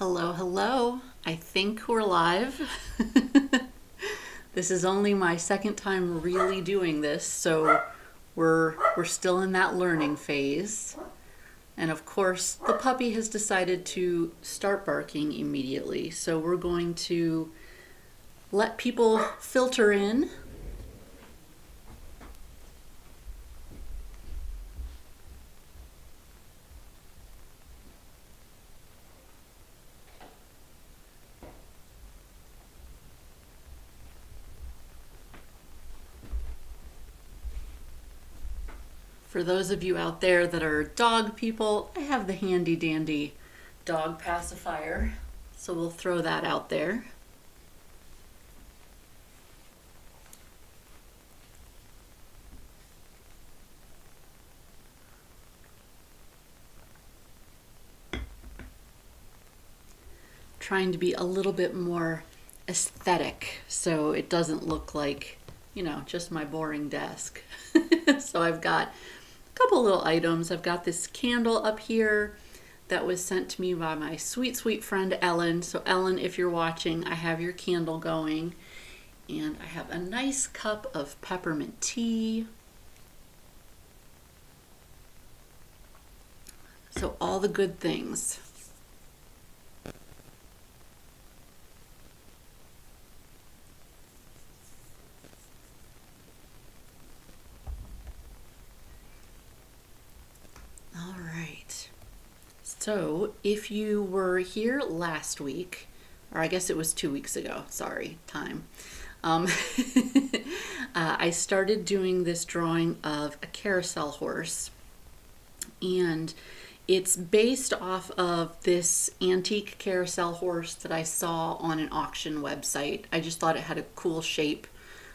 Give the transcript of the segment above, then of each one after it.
Hello, hello. I think we're live. This is only my second time really doing this, so we're still in that learning phase. And of course, the puppy has decided to start barking immediately. So we're going to let people filter in. For those of you out there that are dog people, I have the handy dandy dog pacifier. So we'll throw that out there. Trying to be a little bit more aesthetic so it doesn't look like, just my boring desk. So I've got a couple little items. I've got this candle up here that was sent to me by my sweet, sweet friend Ellen. So Ellen, if you're watching, I have your candle going. And I have a nice cup of peppermint tea. So all the good things. All right. So if you were here last week, or I guess it was 2 weeks ago, sorry, time. Um, I started doing this drawing of a carousel horse, and it's based off of this antique carousel horse that I saw on an auction website. I just thought it had a cool shape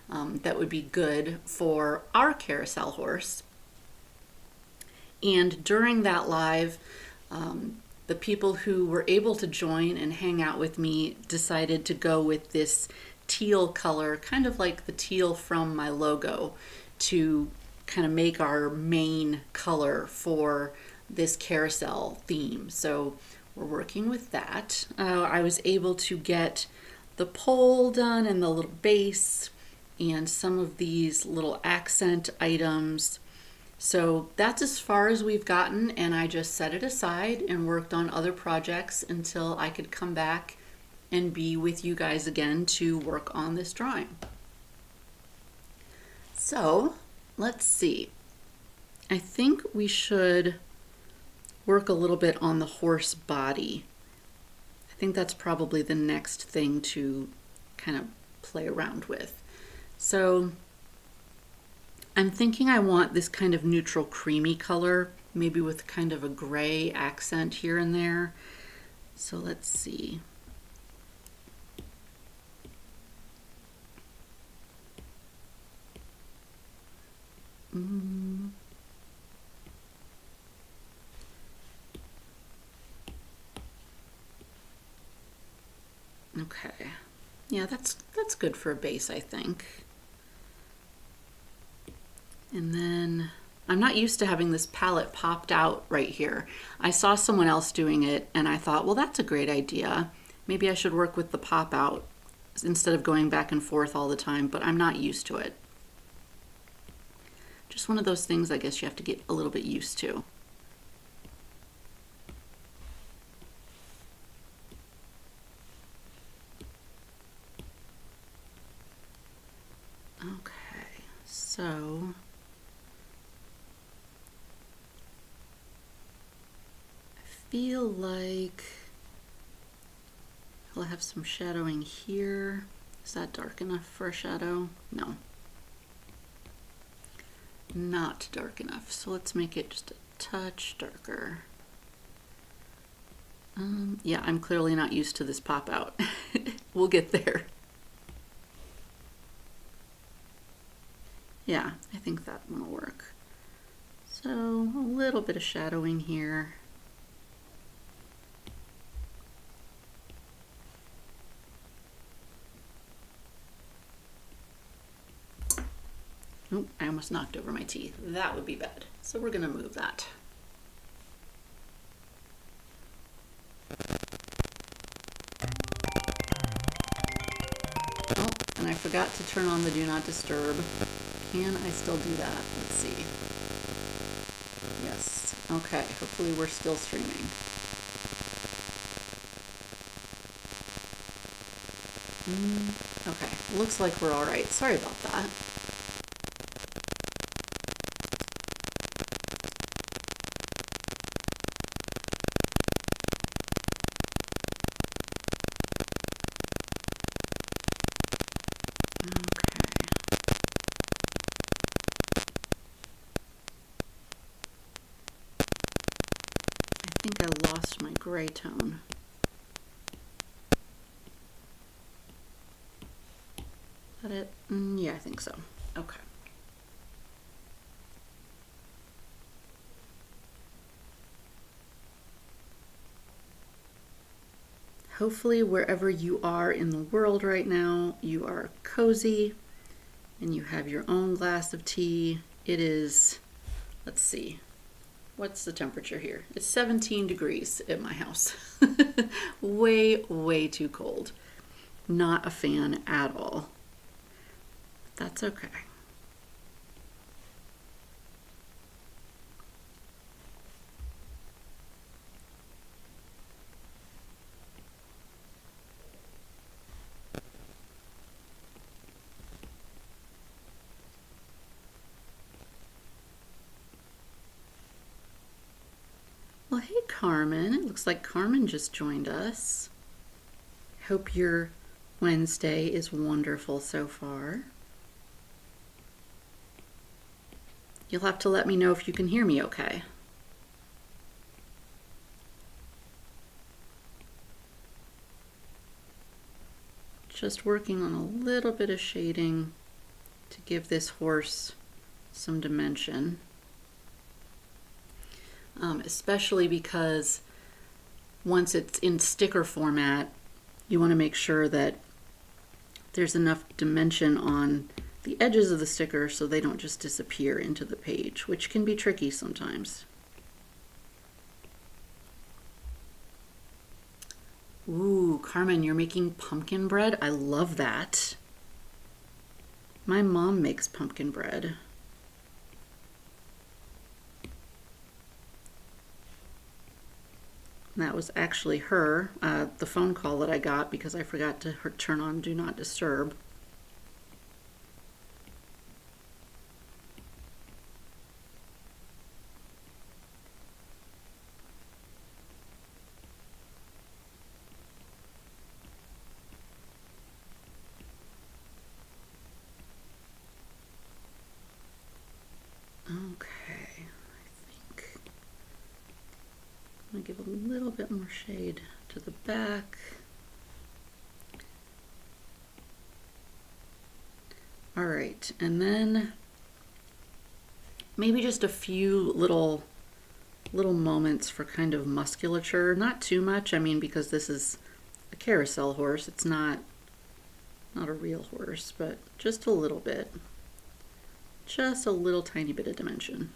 that would be good for our carousel horse. And during that live, the people who were able to join and hang out with me decided to go with this teal color, kind of like the teal from my logo, to kind of make our main color for this carousel theme. So we're working with that. I was able to get the pole done and the little base and some of these little accent items. So that's as far as we've gotten, and I just set it aside and worked on other projects until I could come back and be with you guys again to work on this drawing. So let's see. I think we should work a little bit on the horse body. I think that's probably the next thing to kind of play around with. So I'm thinking I want this kind of neutral creamy color, maybe with kind of a gray accent here and there. So let's see. Okay. Yeah, that's good for a base, I think. And then I'm not used to having this palette popped out right here. I saw someone else doing it and I thought, well, that's a great idea. Maybe I should work with the pop out instead of going back and forth all the time, but I'm not used to it. Just one of those things I guess you have to get a little bit used to. Okay, so feel like I'll have some shadowing here. Is that dark enough for a shadow? No. Not dark enough. So let's make it just a touch darker. Yeah, I'm clearly not used to this pop out. We'll get there. Yeah, I think that one will work. So a little bit of shadowing here. Oh, I almost knocked over my tea. That would be bad. So we're gonna move that. forgot to turn on the Do Not Disturb. Can I still do that? Let's see. Yes. Okay. Hopefully we're still streaming. Okay. Looks like we're all right. Sorry about that. I think I lost my gray tone. Is that it? Yeah, I think so. Okay. Hopefully, wherever you are in the world right now, you are cozy and you have your own glass of tea. It is, let's see, what's the temperature here? It's 17 degrees at my house. Way, way too cold. Not a fan at all. That's okay. Well, hey, Carmen. It looks like Carmen just joined us. Hope your Wednesday is wonderful so far. You'll have to let me know if you can hear me okay. Just working on a little bit of shading to give this horse some dimension. Especially because once it's in sticker format, you want to make sure that there's enough dimension on the edges of the sticker so they don't just disappear into the page, which can be tricky sometimes. Ooh, Carmen, you're making pumpkin bread? I love that. My mom makes pumpkin bread. That was actually her, the phone call that I got because I forgot to turn on Do Not Disturb. Okay, I think I'm gonna give a little bit more shade to the back. All right, and then maybe just a few little moments for kind of musculature, not too much. I mean, because this is a carousel horse, it's not a real horse, but just a little bit. Just a little tiny bit of dimension.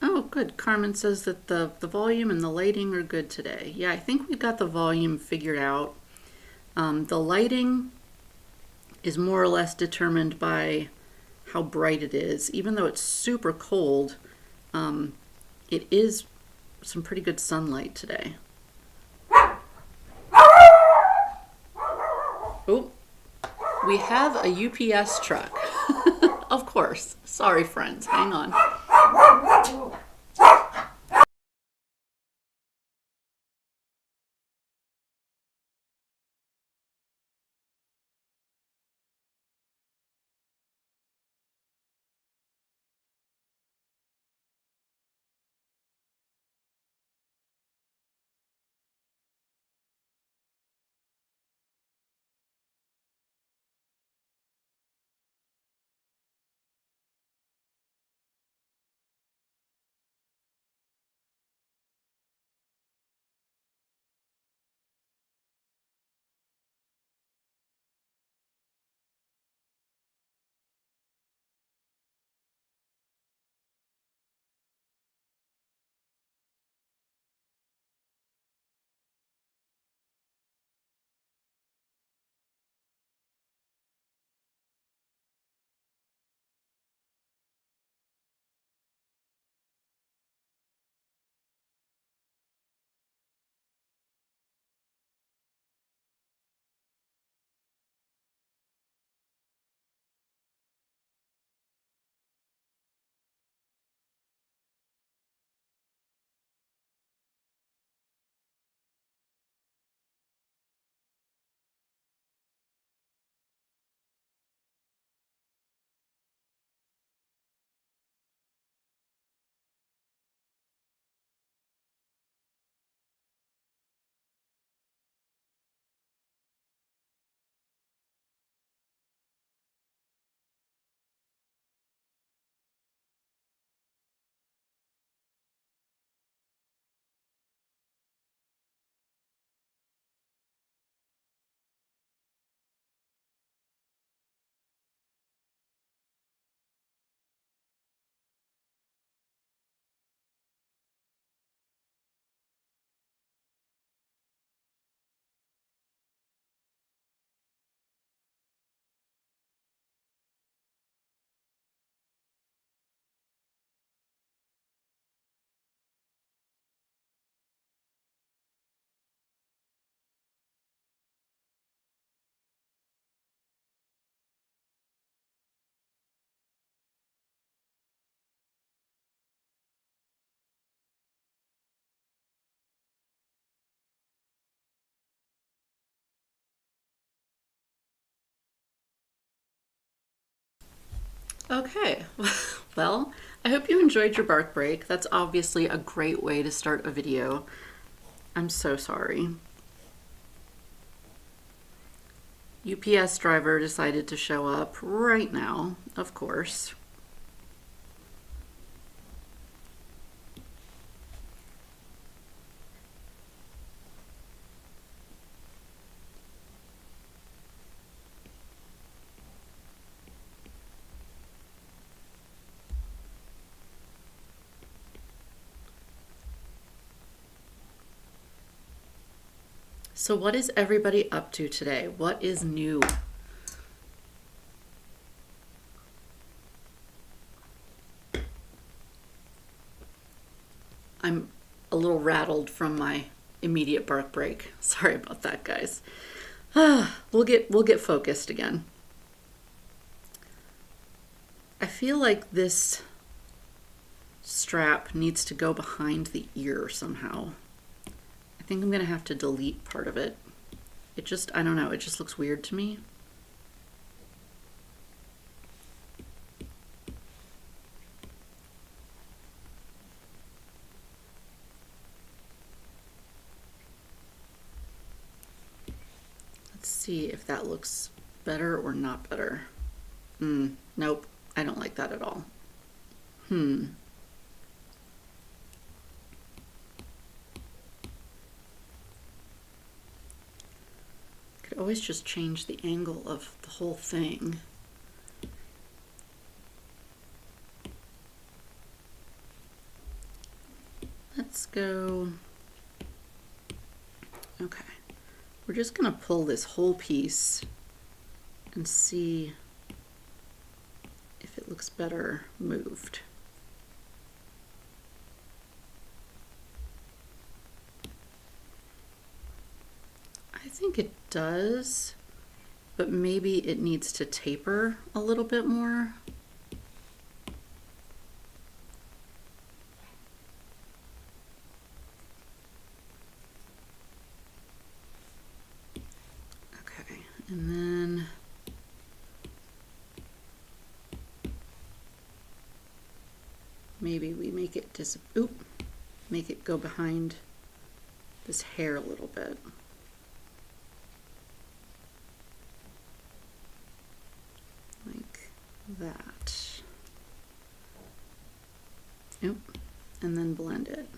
Oh, good. Carmen says that the volume and the lighting are good today. Yeah, I think we've got the volume figured out. The lighting is more or less determined by how bright it is. Even though it's super cold, it is some pretty good sunlight today. Oh, we have a UPS truck. Of course. Sorry, friends. Hang on. Okay, well, I hope you enjoyed your bark break. That's obviously a great way to start a video. I'm so sorry. UPS driver decided to show up right now, of course. So what is everybody up to today? What is new? I'm a little rattled from my immediate bark break. Sorry about that, guys. We'll get focused again. I feel like this strap needs to go behind the ear somehow. I think I'm gonna have to delete part of it. It just, I don't know, it just looks weird to me. Let's see if that looks better or not better. Nope, I don't like that at all. Could always just change the angle of the whole thing. Let's go. Okay. We're just gonna pull this whole piece and see if it looks better moved. I think it does, but maybe it needs to taper a little bit more. Okay, and then maybe we make it make it go behind this hair a little bit. Like that. Oop, and then blend it.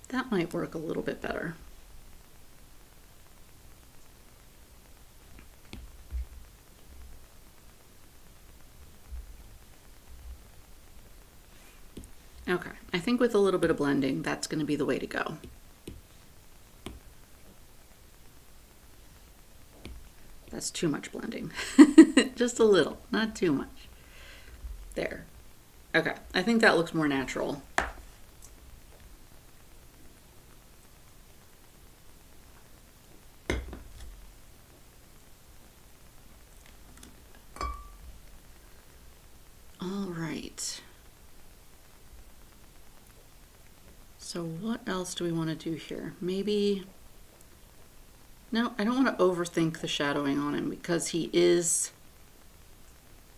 That might work a little bit better. Okay, I think with a little bit of blending, that's going to be the way to go. That's too much blending. Just a little, not too much. There. Okay, I think that looks more natural. All right. So what else do we want to do here? Maybe, no, I don't want to overthink the shadowing on him because he is,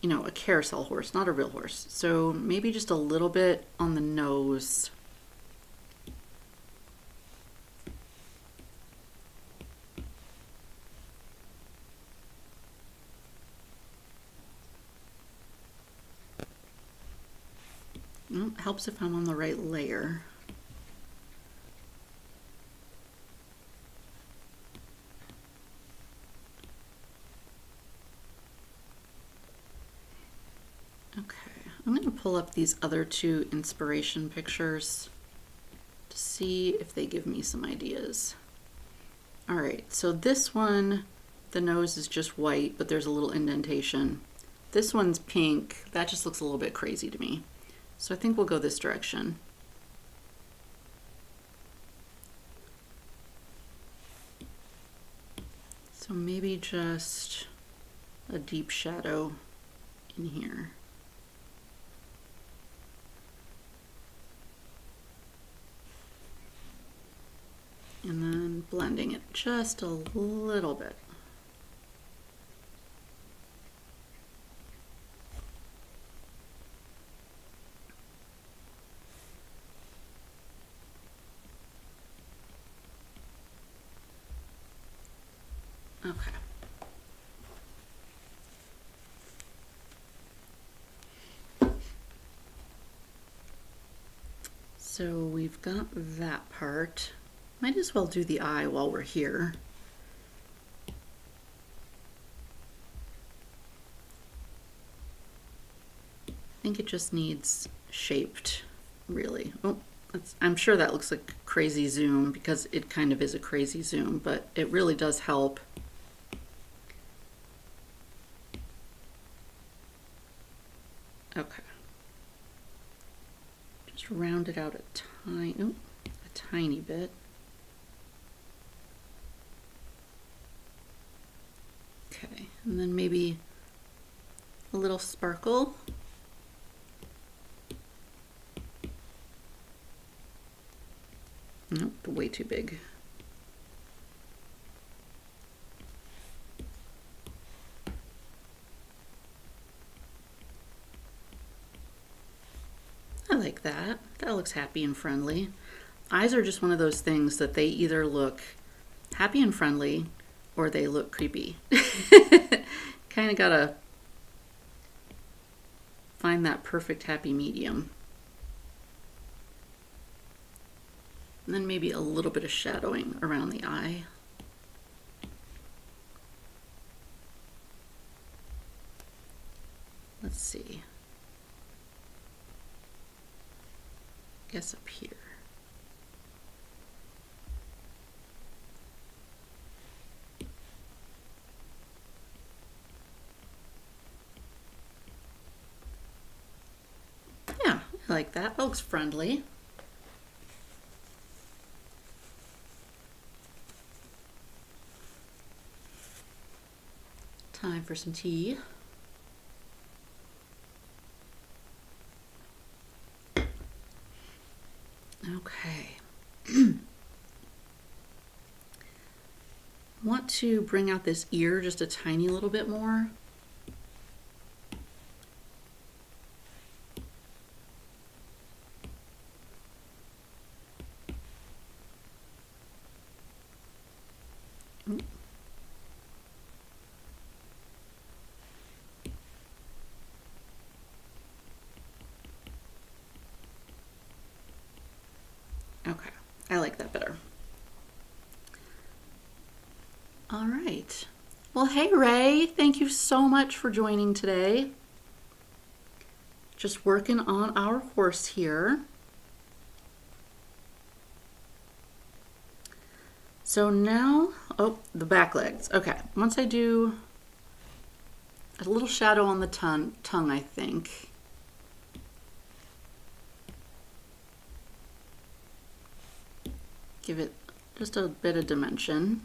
you know, a carousel horse, not a real horse. So maybe just a little bit on the nose. Well, it helps if I'm on the right layer. Okay, I'm going to pull up these other two inspiration pictures to see if they give me some ideas. All right, so this one, the nose is just white, but there's a little indentation. This one's pink. That just looks a little bit crazy to me. So I think we'll go this direction. So maybe just a deep shadow in here. And then blending it just a little bit. Okay. So we've got that part. Might as well do the eye while we're here. I think it just needs shaped, really. Oh, I'm sure that looks like crazy zoom because it kind of is a crazy zoom, but it really does help. Okay. Just round it out a tiny bit. Okay, and then maybe a little sparkle. Nope, way too big. I like that. That looks happy and friendly. Eyes are just one of those things that they either look happy and friendly or they look creepy. Kind of gotta find that perfect happy medium. And then maybe a little bit of shadowing around the eye. Let's see. I guess up here. Yeah, I like that. That looks friendly. Time for some tea. Okay. Want to bring out this ear just a tiny little bit more. Okay, I like that better. All right. Well, hey, Ray, thank you so much for joining today. Just working on our horse here. So now, oh, the back legs. Okay, once I do a little shadow on the tongue, I think. Give it just a bit of dimension.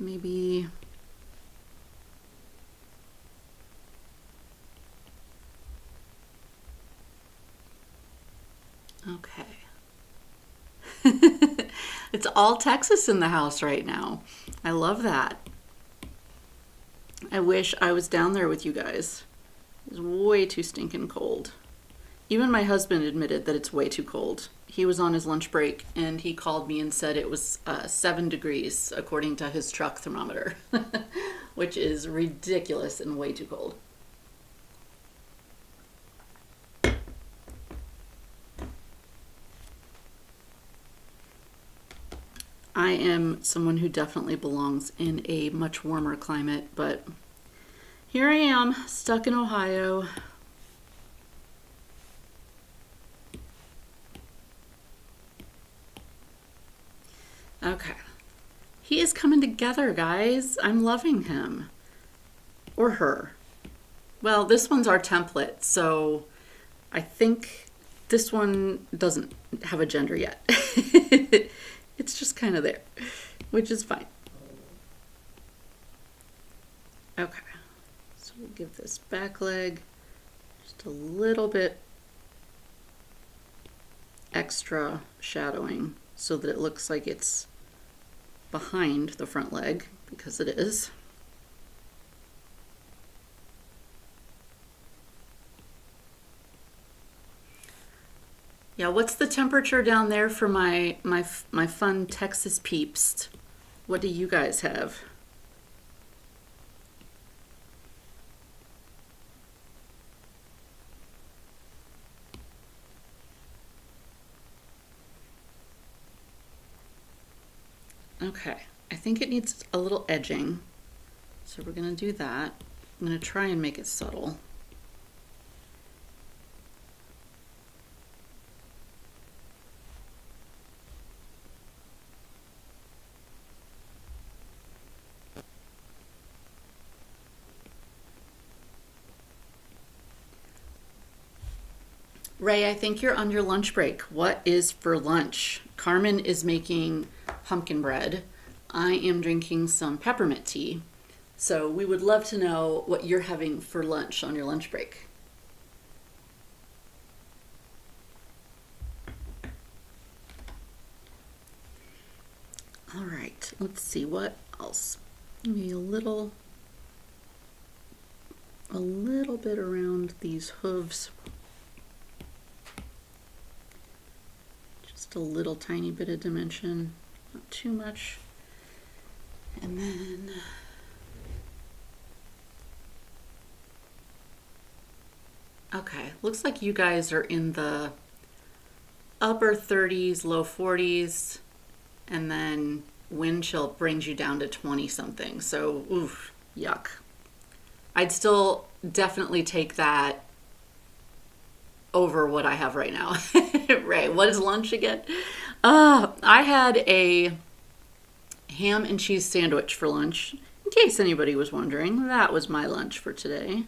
Maybe okay. It's all Texas in the house right now. I love that. I wish I was down there with you guys. It's way too stinking cold. Even my husband admitted that it's way too cold. He was on his lunch break and he called me and said it was 7 degrees according to his truck thermometer, which is ridiculous and way too cold. I am someone who definitely belongs in a much warmer climate, but here I am, stuck in Ohio. Okay. He is coming together, guys. I'm loving him. Or her. Well, this one's our template, so I think this one doesn't have a gender yet. It's just kind of there, which is fine. Okay, so we'll give this back leg just a little bit extra shadowing so that it looks like it's behind the front leg, because it is. Yeah, what's the temperature down there for my fun Texas peeps? What do you guys have? Okay, I think it needs a little edging, so we're gonna do that. I'm gonna try and make it subtle. Ray, I think you're on your lunch break. What is for lunch? Carmen is making pumpkin bread. I am drinking some peppermint tea. So we would love to know what you're having for lunch on your lunch break. All right, let's see what else. Maybe a little bit around these hooves. Just a little tiny bit of dimension, not too much. And then okay, looks like you guys are in the upper 30s, low 40s, and then wind chill brings you down to 20 something. So, oof, yuck. I'd still definitely take that over what I have right now. Ray, what is lunch again? I had a ham and cheese sandwich for lunch. In case anybody was wondering, that was my lunch for today.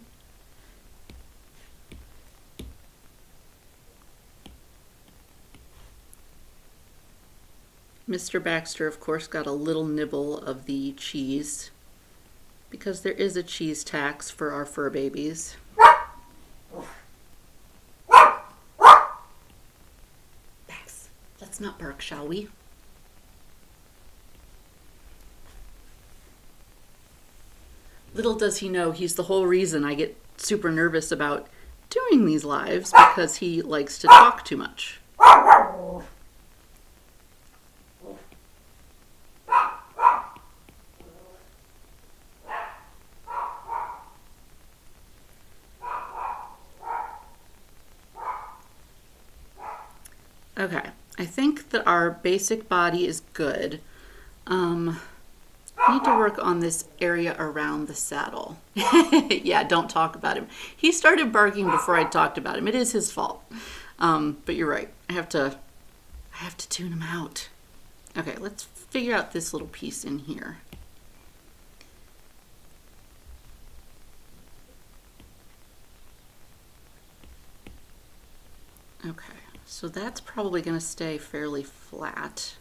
Mr. Baxter, of course, got a little nibble of the cheese because there is a cheese tax for our fur babies. Bax, let's not bark, shall we? Little does he know he's the whole reason I get super nervous about doing these lives, because he likes to talk too much. Okay, I think that our basic body is good. I need to work on this area around the saddle. Yeah, don't talk about him. He started barking before I talked about him. It is his fault. But you're right. I have to tune him out. Okay, let's figure out this little piece in here. Okay, so that's probably going to stay fairly flat.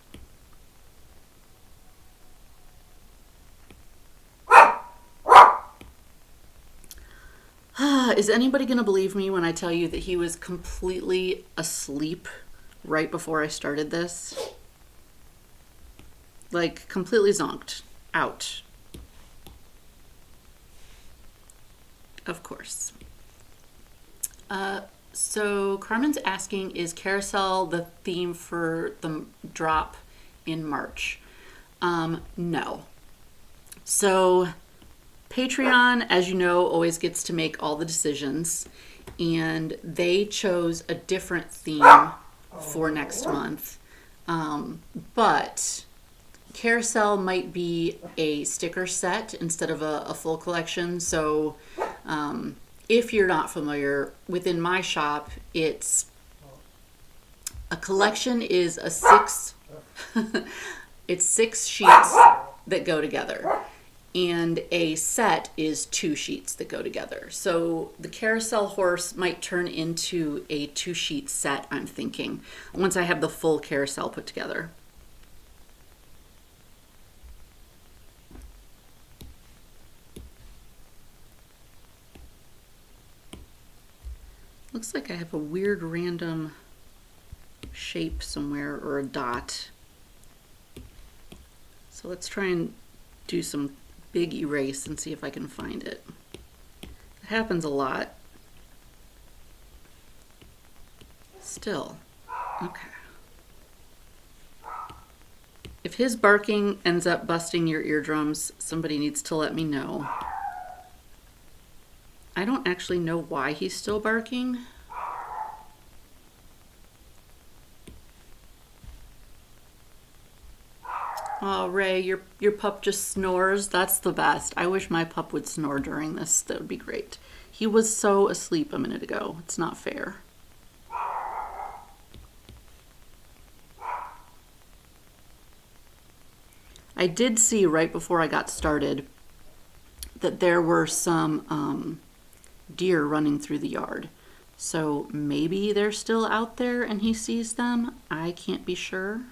Is anybody going to believe me when I tell you that he was completely asleep right before I started this? Like, completely zonked out. Of course. So Carmen's asking, is Carousel the theme for the drop in March? No. So Patreon, as you know, always gets to make all the decisions, and they chose a different theme for next month. But Carousel might be a sticker set instead of a full collection. So if you're not familiar, within my shop, it's a collection is a it's 6 sheets that go together. And a set is 2 sheets that go together. So the Carousel horse might turn into a 2-sheet set, I'm thinking, once I have the full carousel put together. Looks like I have a weird random shape somewhere, or a dot. So let's try and do some big erase and see if I can find it. It happens a lot. Still. Okay. If his barking ends up busting your eardrums, somebody needs to let me know. I don't actually know why he's still barking. Oh, Ray, your pup just snores. That's the best. I wish my pup would snore during this. That would be great. He was so asleep a minute ago. It's not fair. I did see right before I got started that there were some deer running through the yard. So maybe they're still out there and he sees them. I can't be sure.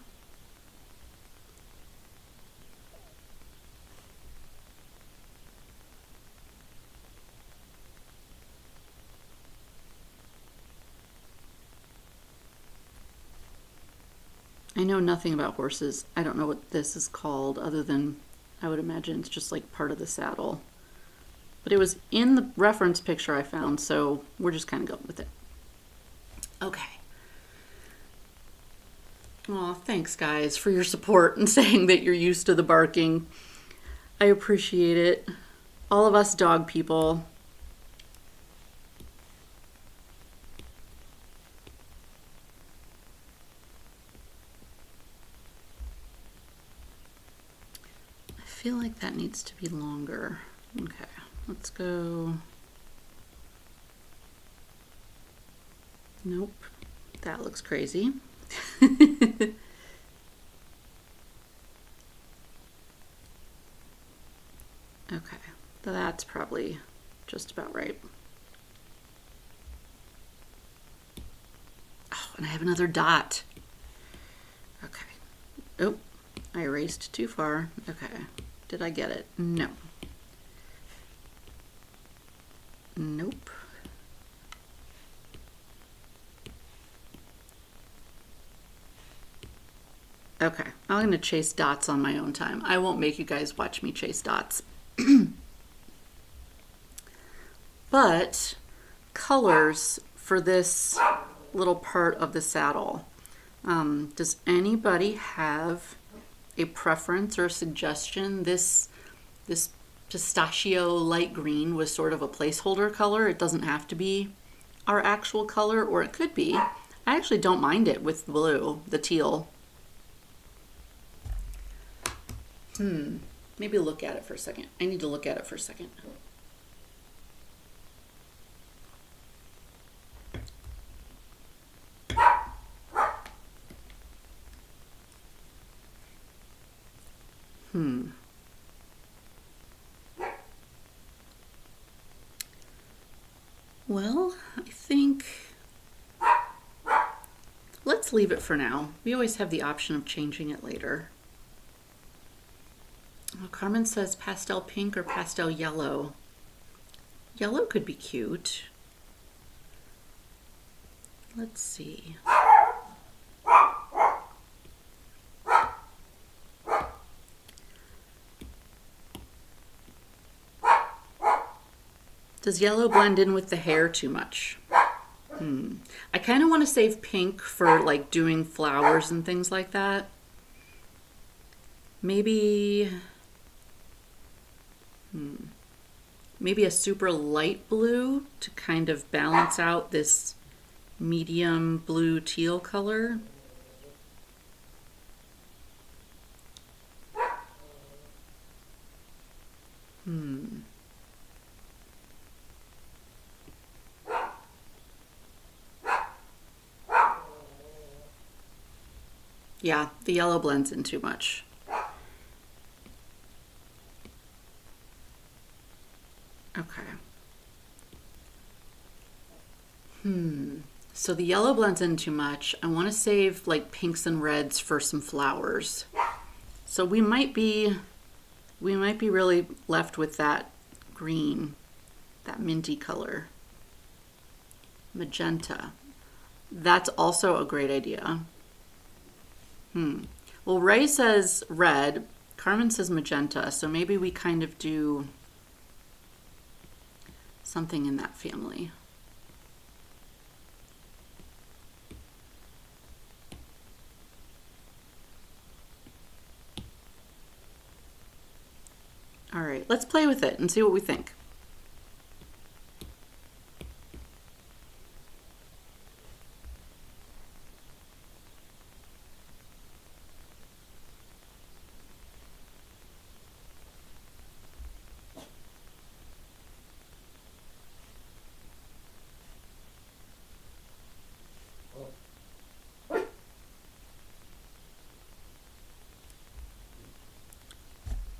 I know nothing about horses. I don't know what this is called other than I would imagine it's just like part of the saddle. But it was in the reference picture I found, so we're just kind of going with it. Okay. Aw, thanks guys for your support and saying that you're used to the barking. I appreciate it. All of us dog people. I feel like that needs to be longer. Okay, let's go. Nope, that looks crazy. Okay, that's probably just about right. Oh, and I have another dot. Okay. Oh, I erased too far. Okay. Did I get it? No. Nope. Okay, I'm going to chase dots on my own time. I won't make you guys watch me chase dots. But colors for this little part of the saddle. Does anybody have a preference or a suggestion? This pistachio light green was sort of a placeholder color. It doesn't have to be our actual color, or it could be. I actually don't mind it with blue, the teal. Maybe look at it for a second. I need to look at it for a second. Well, I think let's leave it for now. We always have the option of changing it later. Oh, Carmen says pastel pink or pastel yellow. Yellow could be cute. Let's see. Does yellow blend in with the hair too much? I kind of want to save pink for like doing flowers and things like that. Maybe maybe a super light blue to kind of balance out this medium blue teal color. Yeah, the yellow blends in too much. Okay. So the yellow blends in too much. I want to save like pinks and reds for some flowers. So we might be really left with that green, that minty color. Magenta. That's also a great idea. Well, Ray says red, Carmen says magenta, so maybe we kind of do something in that family. let's play with it and see what we think.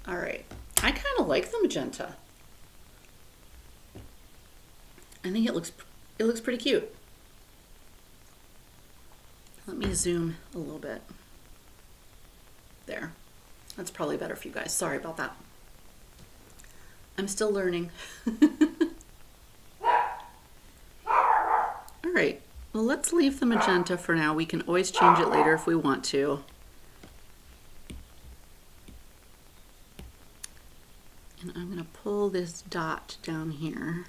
All right, I kind of like the magenta. I think it looks pretty cute. Let me zoom a little bit. There. That's probably better for you guys. Sorry about that. I'm still learning. All right, well, let's leave the magenta for now. We can always change it later if we want to. And I'm going to pull this dot down here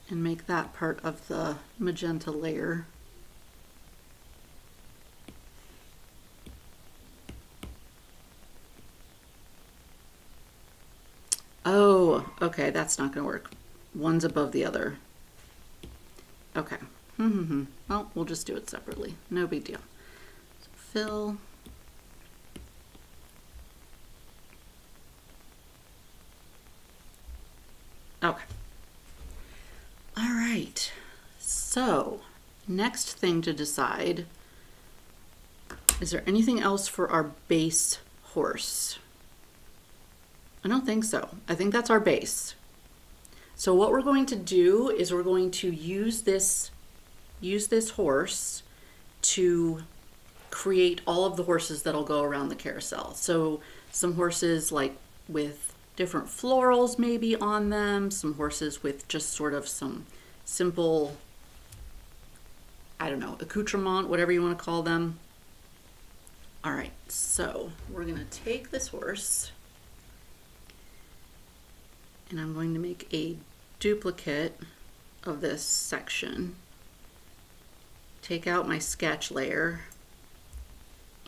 and make that part of the magenta layer. Oh, okay, that's not going to work. One's above the other. Okay. Well, we'll just do it separately. No big deal. So fill. Okay. All right. So, next thing to decide, is there anything else for our base horse? I don't think so. I think that's our base. So what we're going to do is we're going to use this horse to create all of the horses that'll go around the carousel. So some horses like with different florals maybe on them, some horses with just sort of some simple, I don't know, accoutrement, whatever you want to call them. All right, so we're going to take this horse and I'm going to make a duplicate of this section, take out my sketch layer,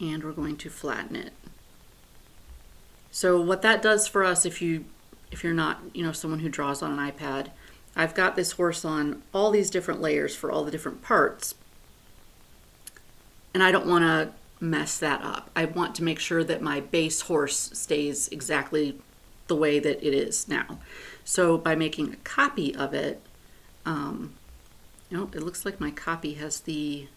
and we're going to flatten it. So what that does for us, if you're not, someone who draws on an iPad, I've got this horse on all these different layers for all the different parts, and I don't want to mess that up. I want to make sure that my base horse stays exactly the way that it is now. So by making a copy of it, it looks like my copy has the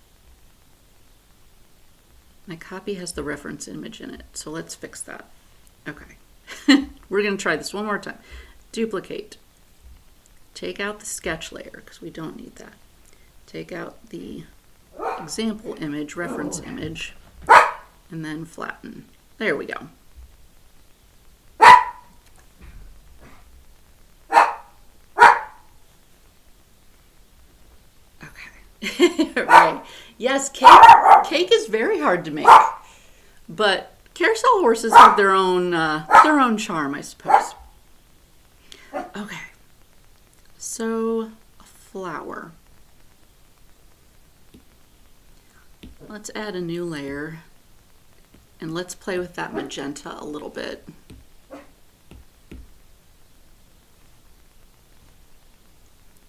reference image in it. So let's fix that. Okay. We're going to try this one more time. Duplicate. Take out the sketch layer because we don't need that. Take out the example image, reference image, and then flatten. There we go. Right. Yes, cake is very hard to make, but carousel horses have their own charm, I suppose. Okay. So, a flower. Let's add a new layer, and let's play with that magenta a little bit.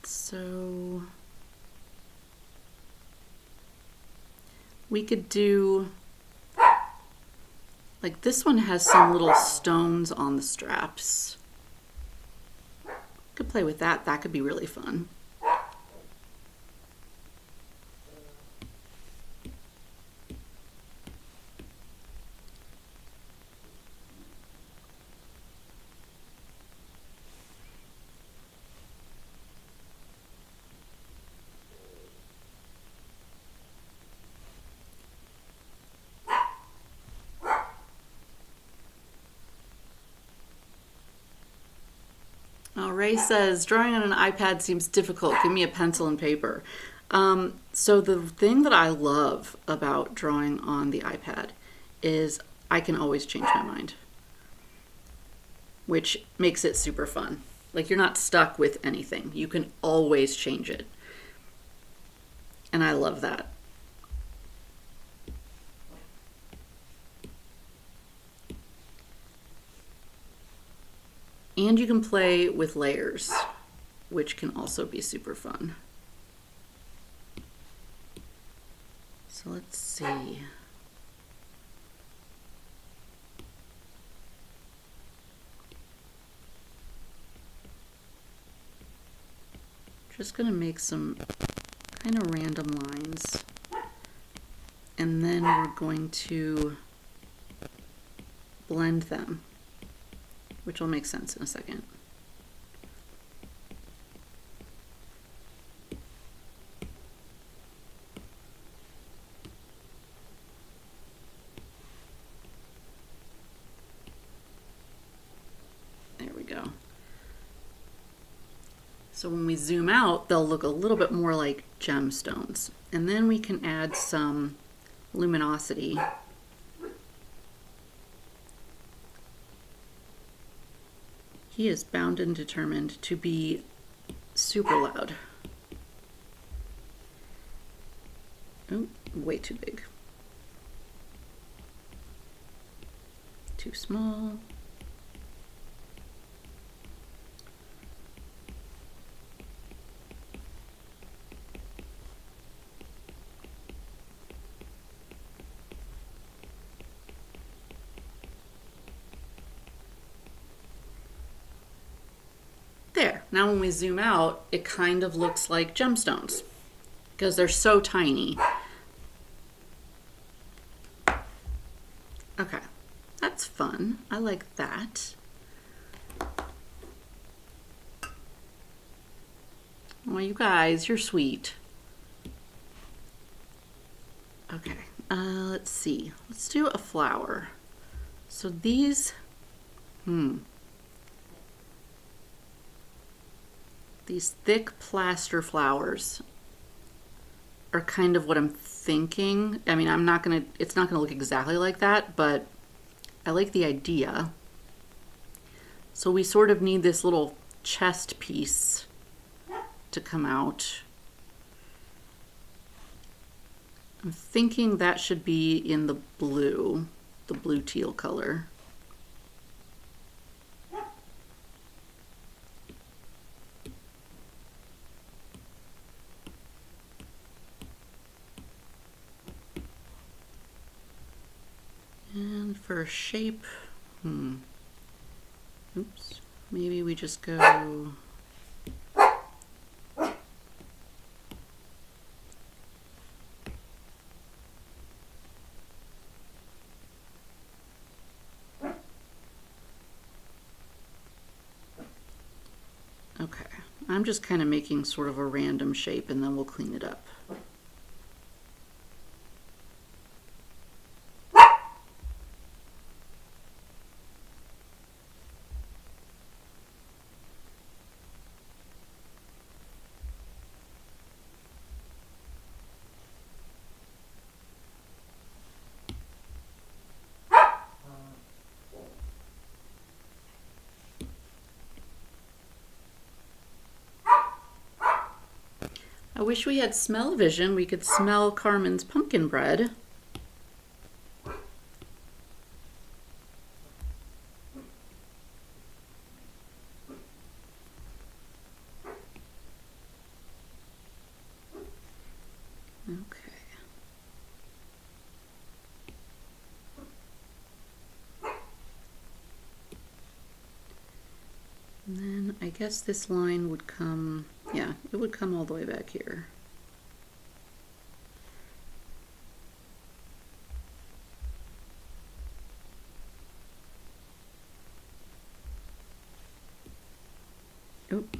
So we could do, like this one has some little stones on the straps. Could play with that. That could be really fun. Ray says, drawing on an iPad seems difficult. Give me a pencil and paper. So the thing that I love about drawing on the iPad is I can always change my mind, which makes it super fun. Like you're not stuck with anything. You can always change it. And I love that. And you can play with layers, which can also be super fun. So let's see. Just gonna make some kind of random lines. And then we're going to blend them, which will make sense in a second. There we go. So when we zoom out, they'll look a little bit more like gemstones. And then we can add some luminosity. He is bound and determined to be super loud. Oh, way too big. Too small. There, now when we zoom out, it kind of looks like gemstones because they're so tiny. Okay, that's fun. I like that. Oh, you guys, you're sweet. Okay, let's see. Let's do a flower. So these, these thick plaster flowers are kind of what I'm thinking. I mean, it's not gonna look exactly like that, but I like the idea. So we sort of need this little chest piece to come out. I'm thinking that should be in the blue teal color. And for a shape, oops, maybe we just go okay. I'm just kind of making sort of a random shape and then we'll clean it up. I wish we had smell-o-vision. We could smell Carmen's pumpkin bread. Okay. And then I guess this line would come, yeah, it would come all the way back here. Oop.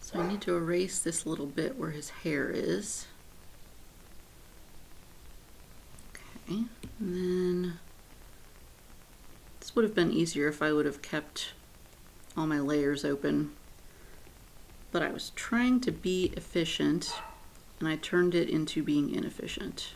So I need to erase this little bit where his hair is. Okay, and then this would have been easier if I would have kept all my layers open, but I was trying to be efficient and I turned it into being inefficient.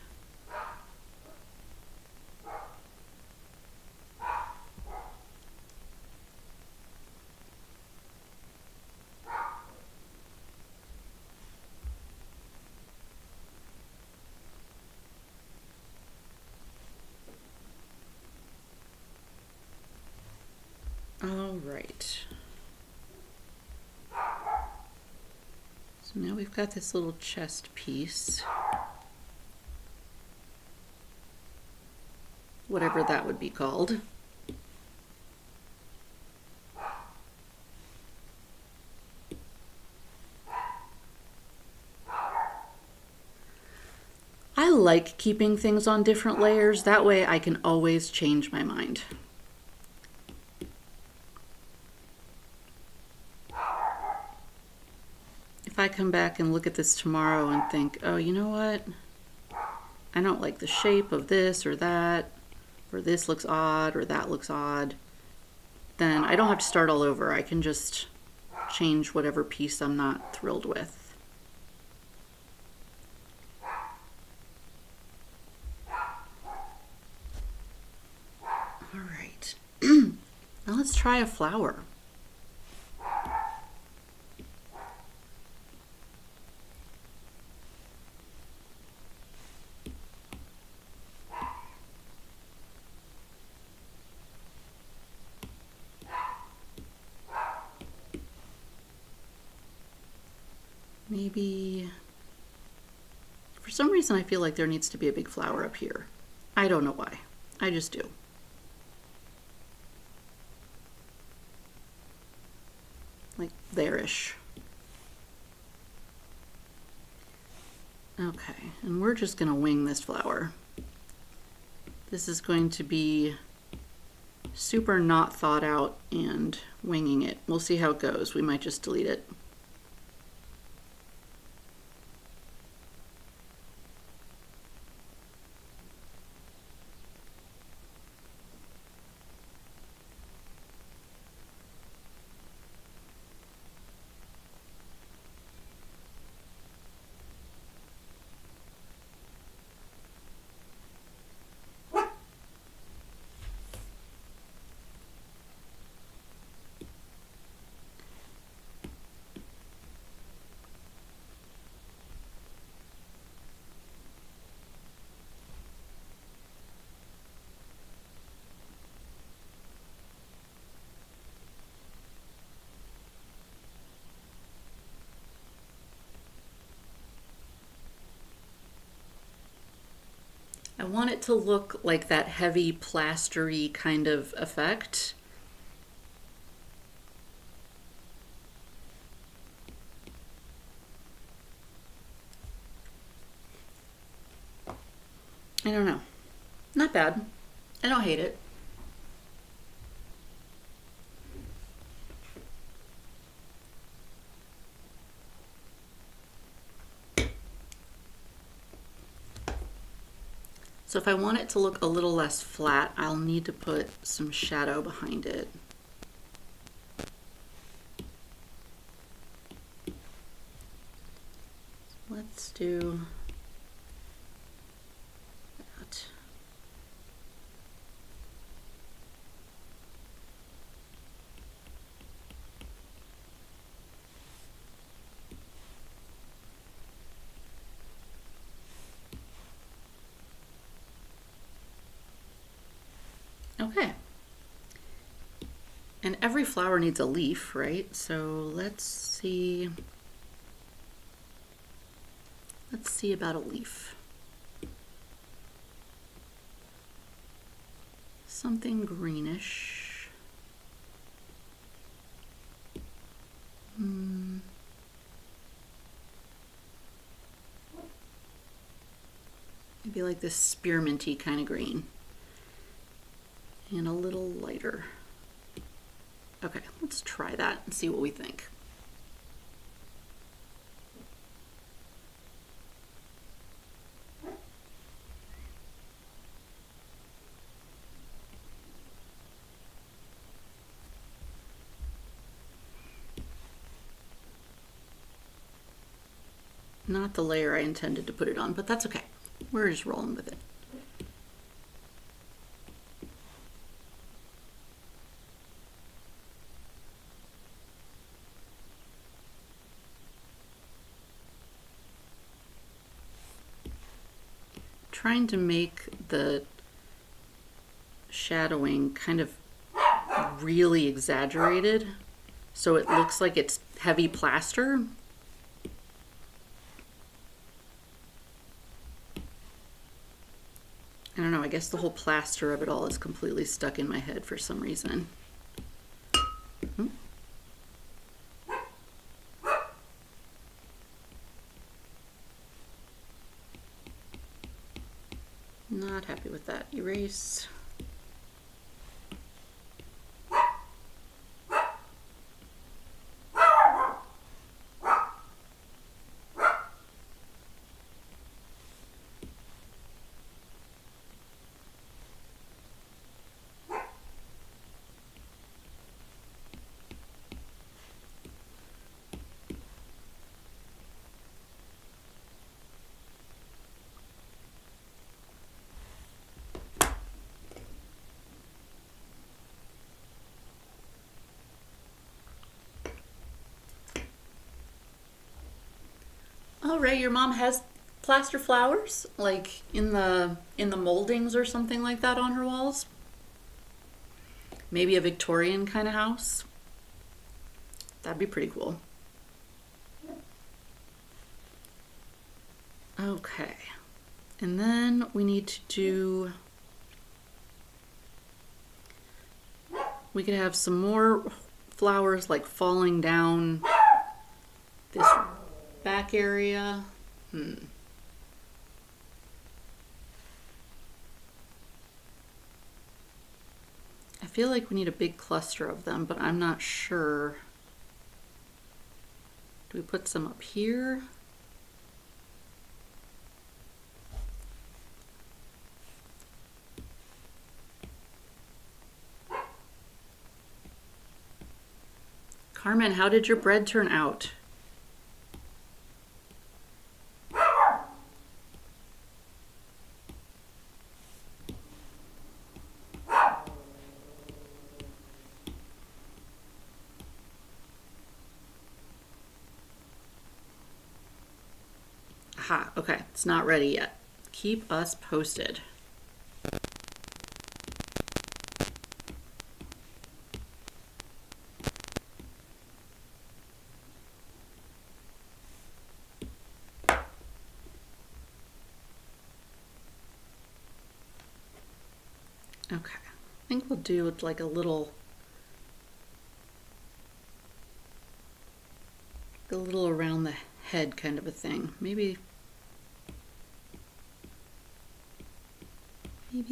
All right. So now we've got this little chest piece. Whatever that would be called. I like keeping things on different layers. That way I can always change my mind. If I come back and look at this tomorrow and think, oh, you know what? I don't like the shape of this or that, or this looks odd or that looks odd, then I don't have to start all over. I can just change whatever piece I'm not thrilled with. All right. Now let's try a flower. Maybe, for some reason I feel like there needs to be a big flower up here. I don't know why. I just do. Like there-ish. Okay, and we're just gonna wing this flower. This is going to be super not thought out and winging it. We'll see how it goes. We might just delete it. I want it to look like that heavy plastery kind of effect. I don't know. Not bad. I don't hate it. So if I want it to look a little less flat, I'll need to put some shadow behind it. Let's do that. Okay. And every flower needs a leaf, right? So let's see. Let's see about a leaf. Something greenish. Maybe like this spearminty kind of green. And a little lighter. Okay, let's try that and see what we think. Not the layer I intended to put it on, but that's okay. We're just rolling with it. Trying to make the shadowing kind of really exaggerated, so it looks like it's heavy plaster. I don't know, I guess the whole plaster of it all is completely stuck in my head for some reason. Not happy with that. Erase. Oh, right, your mom has plaster flowers, like in the moldings or something like that on her walls. Maybe a Victorian kind of house. That'd be pretty cool. Okay. And then we need to do, we could have some more flowers like falling down this back area. I feel like we need a big cluster of them, but I'm not sure. Do we put some up here? Carmen, how did your bread turn out? Aha, okay, it's not ready yet. Keep us posted. Okay, I think we'll do like a little around the head kind of a thing. Maybe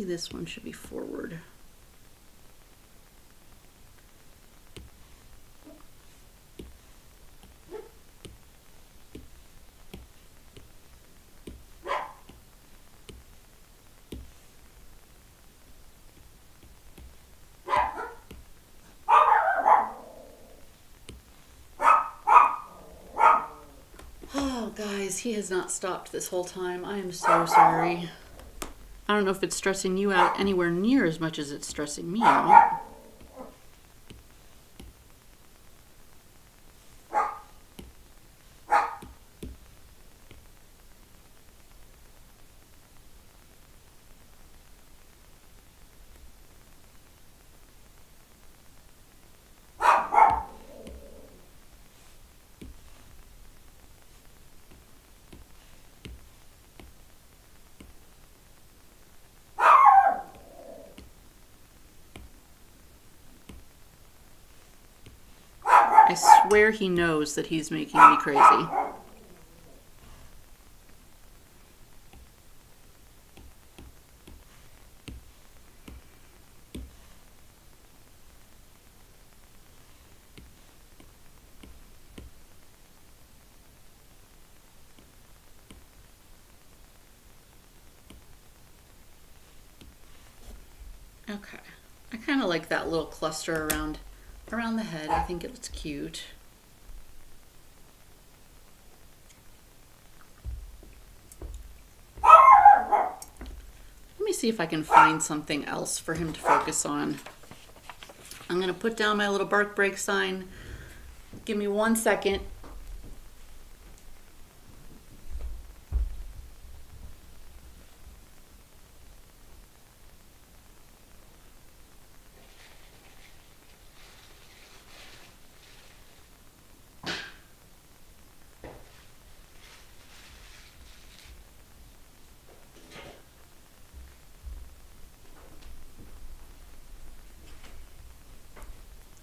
this one should be forward. Oh, guys, he has not stopped this whole time. I am so sorry. I don't know if it's stressing you out anywhere near as much as it's stressing me out. I swear he knows that he's making me crazy. Okay, I kind of like that little cluster around the head. I think it looks cute. Let me see if I can find something else for him to focus on. I'm gonna put down my little bark break sign. Give me 1 second.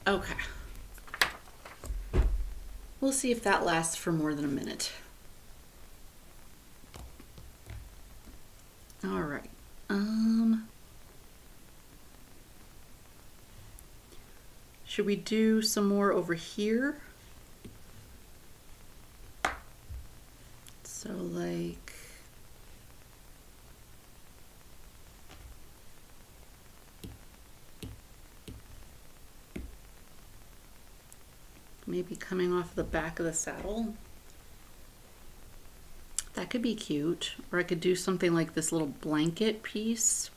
Okay. We'll see if that lasts for more than a minute. All right. Should we do some more over here? So like, maybe coming off the back of the saddle. That could be cute. Or I could do something like this little blanket piece.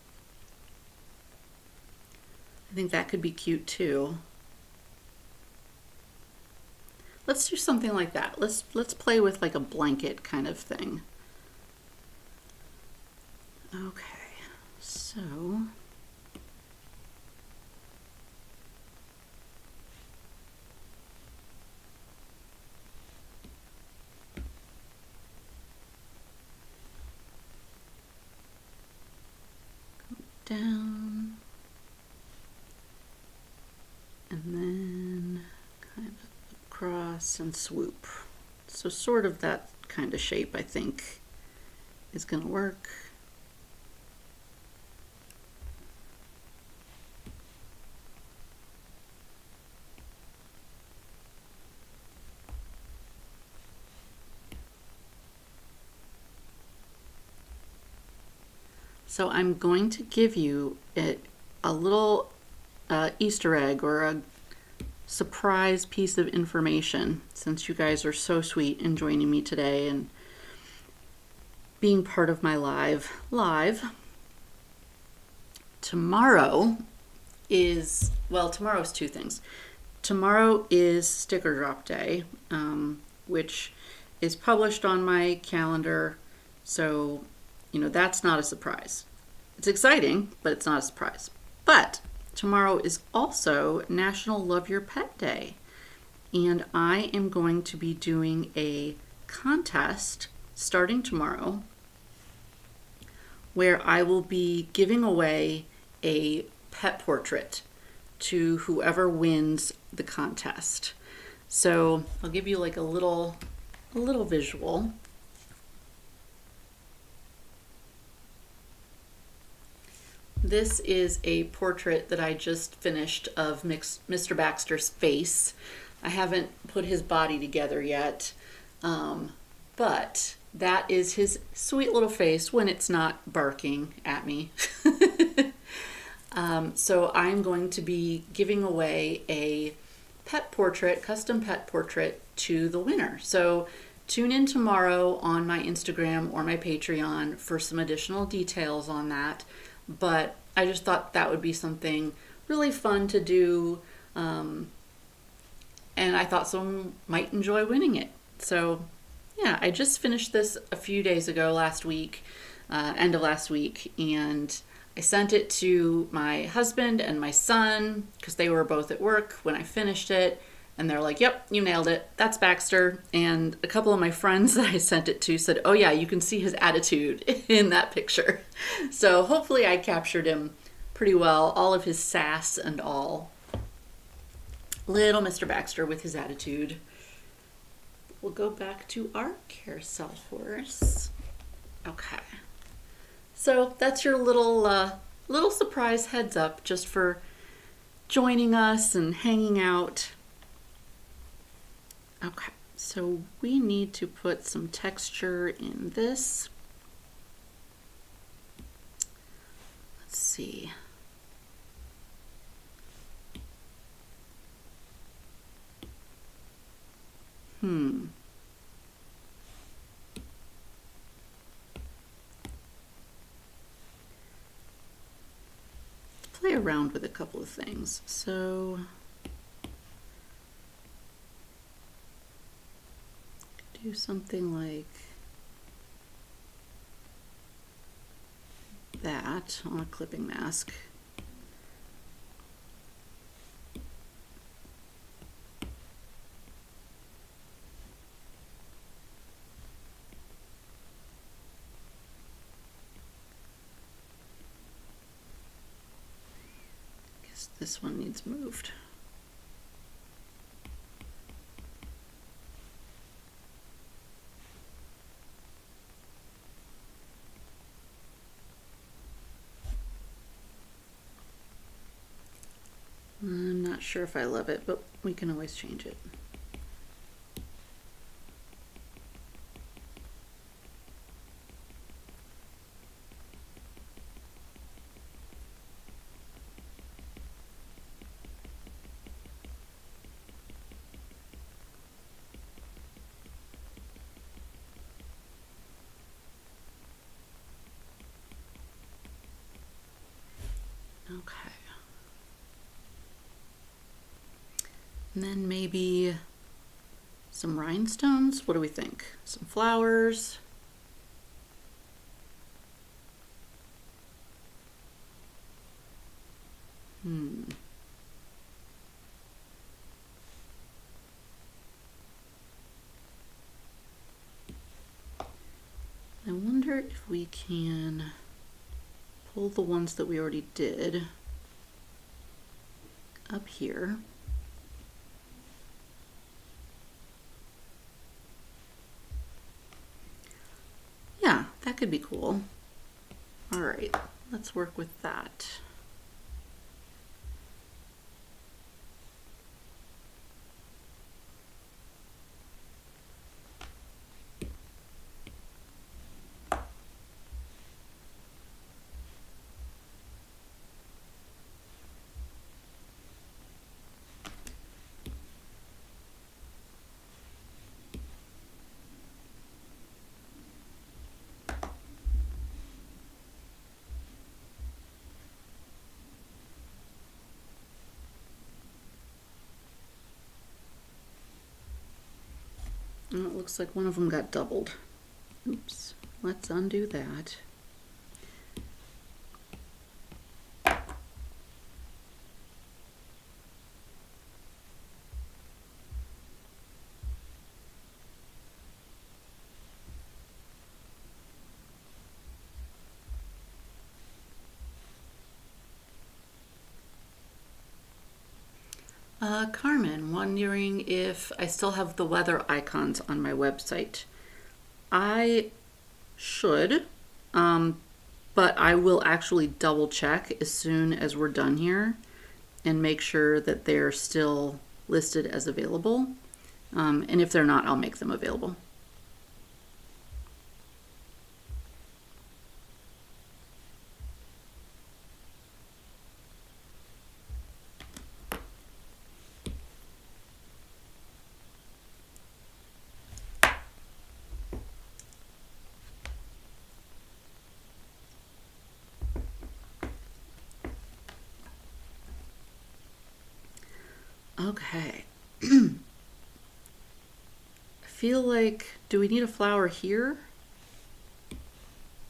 I think that could be cute too. Let's do something like that. Let's play with like a blanket kind of thing. Okay, so down and then kind of across and swoop. So sort of that kind of shape I think is going to work. So I'm going to give you a little Easter egg or a surprise piece of information, since you guys are so sweet in joining me today and being part of my live. Tomorrow is, well, tomorrow's two things. Tomorrow is sticker drop day, which is published on my calendar. So, you know, that's not a surprise. It's exciting, but it's not a surprise. But tomorrow is also National Love Your Pet Day. And I am going to be doing a contest starting tomorrow where I will be giving away a pet portrait to whoever wins the contest. So I'll give you like a little visual. This is a portrait that I just finished of Mr. Baxter's face. I haven't put his body together yet, but that is his sweet little face when it's not barking at me. So I'm going to be giving away a pet portrait, custom pet portrait to the winner. So tune in tomorrow on my Instagram or my Patreon for some additional details on that. But I just thought that would be something really fun to do, and I thought someone might enjoy winning it. So yeah, I just finished this a few days ago, last week, end of last week, and I sent it to my husband and my son because they were both at work when I finished it. And they're like, yep, you nailed it. That's Baxter. And a couple of my friends that I sent it to said, oh yeah, you can see his attitude in that picture. So hopefully I captured him pretty well, all of his sass and all. Little Mr. Baxter with his attitude. We'll go back to our carousel horse. Okay. So that's your little surprise heads up just for joining us and hanging out. Okay, so we need to put some texture in this. Let's see. Play around with a couple of things. So do something like that on a clipping mask. Guess this one needs moved. I'm not sure if I love it, but we can always change it. Okay. And then maybe some rhinestones. What do we think? Some flowers. I wonder if we can pull the ones that we already did up here. Yeah, that could be cool. All right, let's work with that. And it looks like one of them got doubled. Oops, let's undo that. Carmen, wondering if I still have the weather icons on my website. I should, but I will actually double check as soon as we're done here and make sure that they're still listed as available. And if they're not, I'll make them available. Okay. I feel like, do we need a flower here?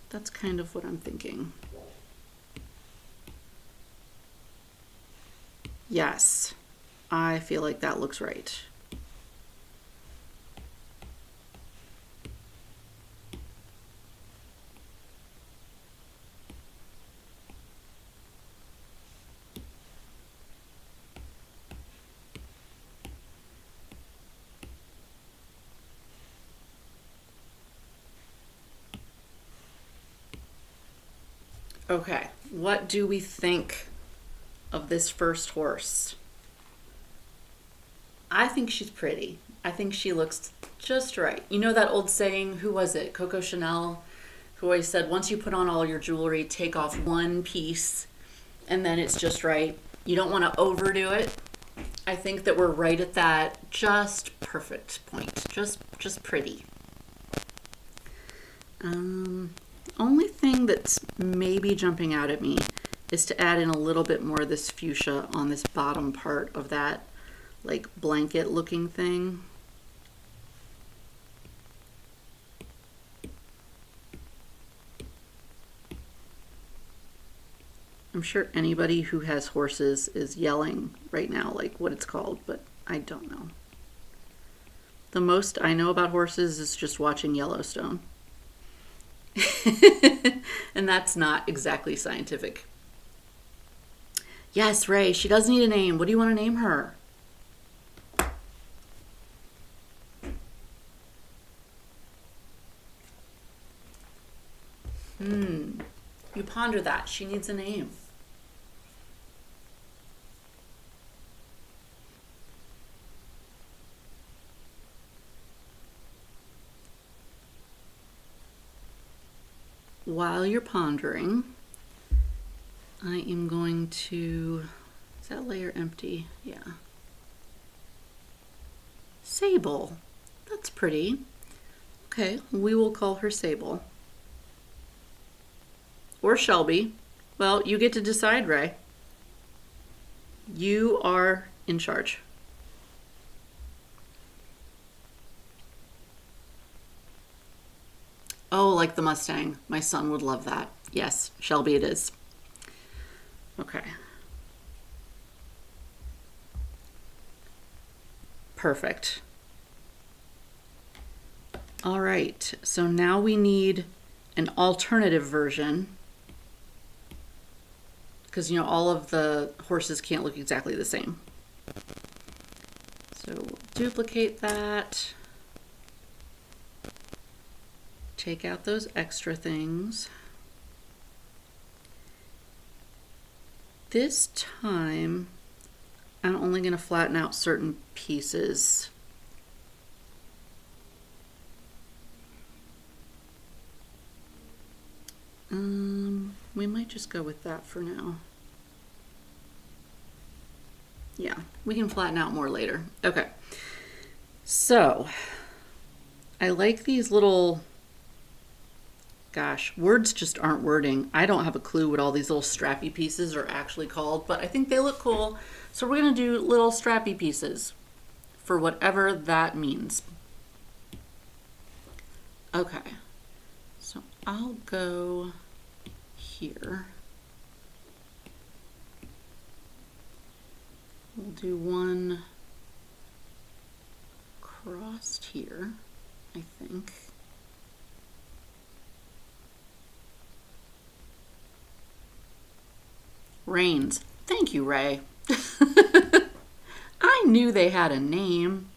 That's kind of what I'm thinking. Yes, I feel like that looks right. Okay, what do we think of this first horse? I think she's pretty. I think she looks just right. You know that old saying, who was it? Coco Chanel, who always said, once you put on all your jewelry, take off one piece and then it's just right. You don't want to overdo it. I think that we're right at that just perfect point. Just pretty. Only thing that's maybe jumping out at me is to add in a little bit more of this fuchsia on this bottom part of that like blanket looking thing. I'm sure anybody who has horses is yelling right now like what it's called, but I don't know. The most I know about horses is just watching Yellowstone. And that's not exactly scientific. Yes, Ray, she does need a name. What do you want to name her? You ponder that. She needs a name. while you're pondering, I am going to, is that layer empty? Yeah. Sable, that's pretty. Okay, we will call her Sable. Or Shelby. Well, you get to decide, Ray. You are in charge. Oh, like the Mustang. My son would love that. Yes, Shelby it is. Okay. Perfect. All right, so now we need an alternative version because, you know, all of the horses can't look exactly the same. So we'll duplicate that. Take out those extra things. This time, I'm only going to flatten out certain pieces. We might just go with that for now. Yeah, we can flatten out more later. Okay. So, I like these little, gosh, words just aren't wording. I don't have a clue what all these little strappy pieces are actually called, but I think they look cool. So we're going to do little strappy pieces for whatever that means. Okay. So I'll go here. We'll do one crossed here, I think. Reins. Thank you, Ray. I knew they had a name.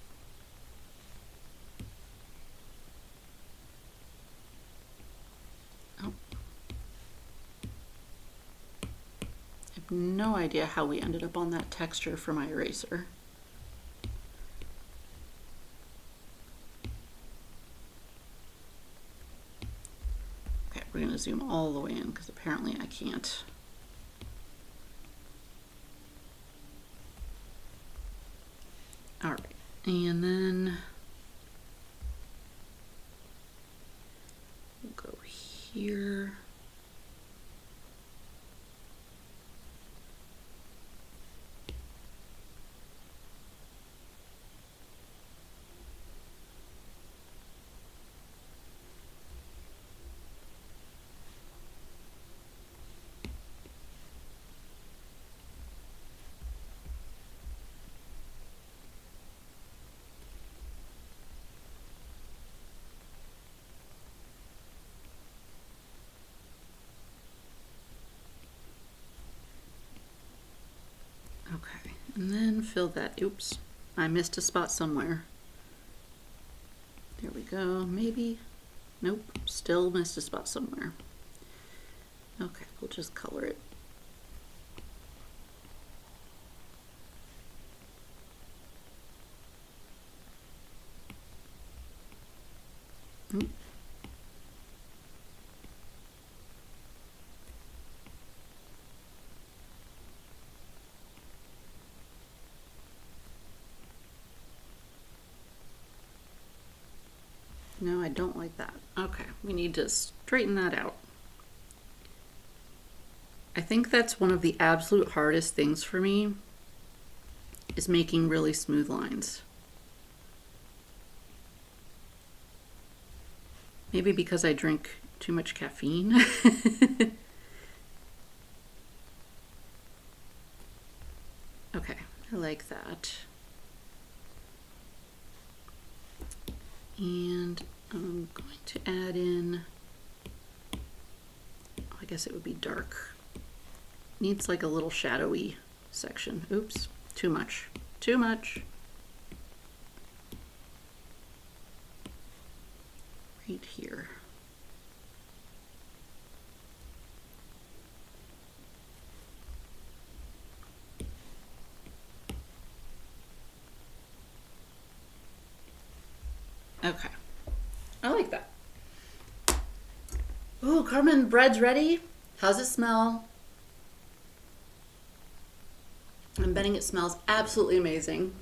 Oh. I have no idea how we ended up on that texture for my eraser. Okay, we're going to zoom all the way in because apparently I can't. All right, and then we'll go here. Okay, and then fill that. Oops, I missed a spot somewhere. There we go, maybe. Nope, still missed a spot somewhere. Okay, we'll just color it. Oop. No, I don't like that. Okay, we need to straighten that out. I think that's one of the absolute hardest things for me is making really smooth lines. Maybe because I drink too much caffeine. Okay, I like that. And I'm going to add in, I guess it would be dark. Needs like a little shadowy section. Oops, too much, too much. Right here. Okay, I like that. Ooh, Carmen, bread's ready. How's it smell? I'm betting it smells absolutely amazing.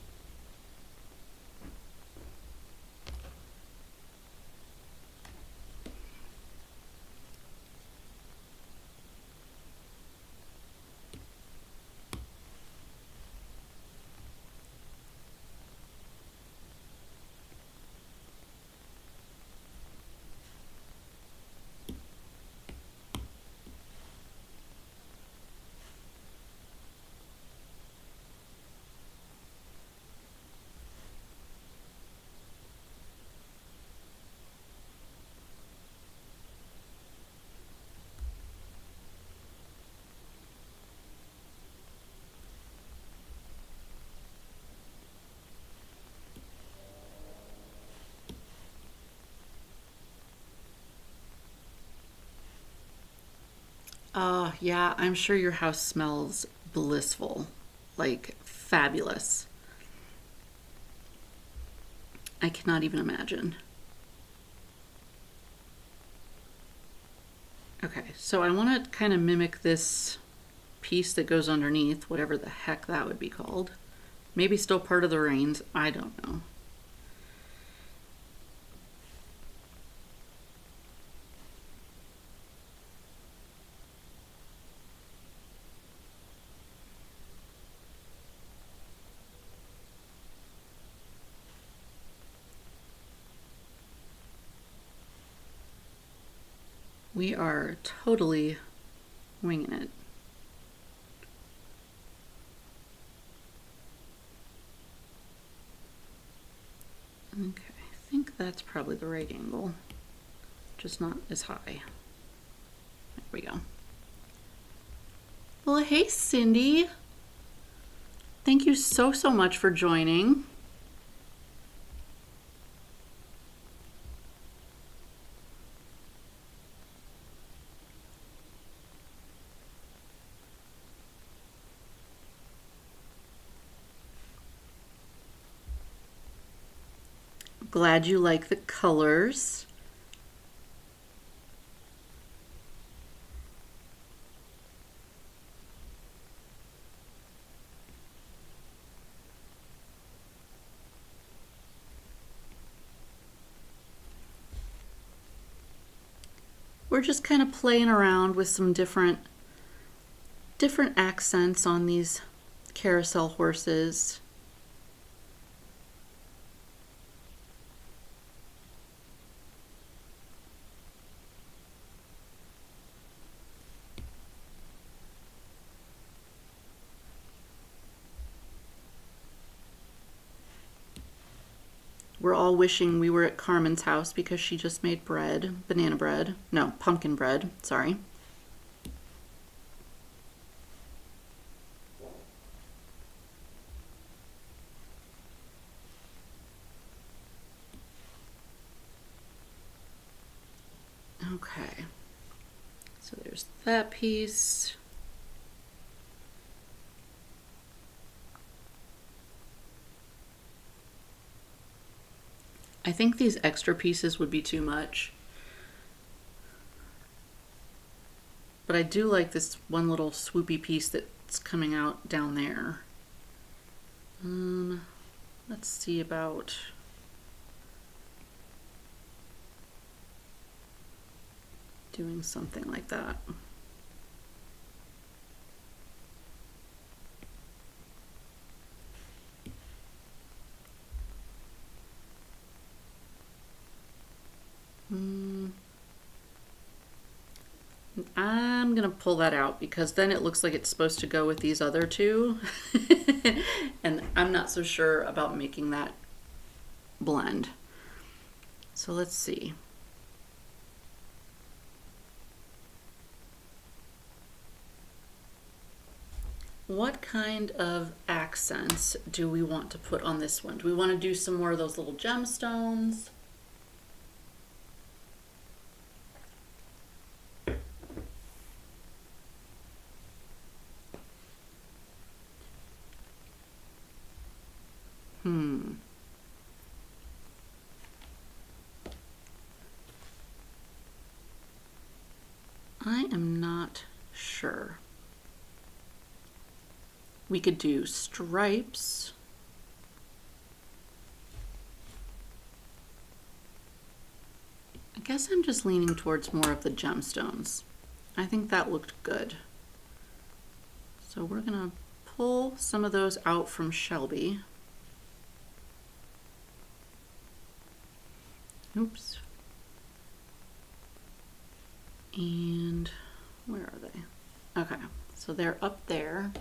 Yeah, I'm sure your house smells blissful, like fabulous. I cannot even imagine. Okay, so I want to kind of mimic this piece that goes underneath, whatever the heck that would be called. Maybe still part of the reins, I don't know. We are totally winging it. Okay, I think that's probably the right angle, just not as high. There we go. Well, hey, Cindy. Thank you so much for joining. Glad you like the colors. We're just kind of playing around with some different accents on these carousel horses. We're all wishing we were at Carmen's house because she just made bread, banana bread. No, pumpkin bread, sorry. Okay, so there's that piece. I think these extra pieces would be too much. But I do like this one little swoopy piece that's coming out down there. Let's see about doing something like that. I'm gonna pull that out because then it looks like it's supposed to go with these other two. And I'm not so sure about making that blend. So let's see. What kind of accents do we want to put on this one? Do we want to do some more of those little gemstones? sure. We could do stripes. I guess I'm just leaning towards more of the gemstones. I think that looked good. So we're gonna pull some of those out from Shelby. Oops. And where are they? Okay, so they're up there.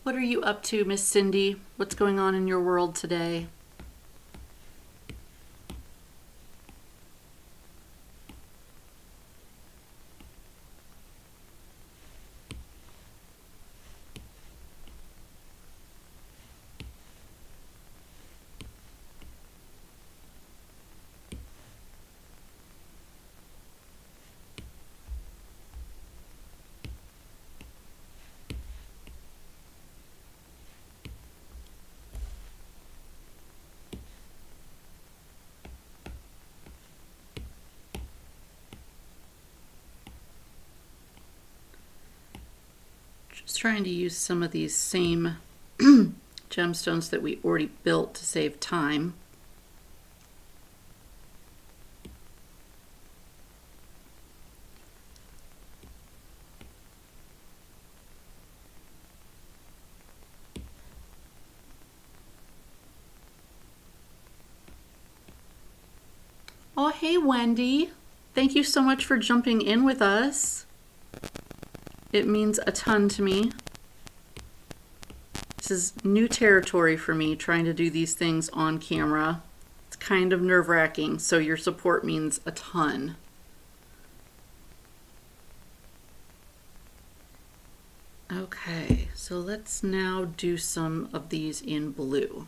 What are you up to, Miss Cindy? What's going on in your world today? Just trying to use some of these same gemstones that we already built to save time. Oh, hey, Wendy. Thank you so much for jumping in with us. It means a ton to me. This is new territory for me, trying to do these things on camera. It's kind of nerve-wracking, so your support means a ton. Okay, so let's now do some of these in blue.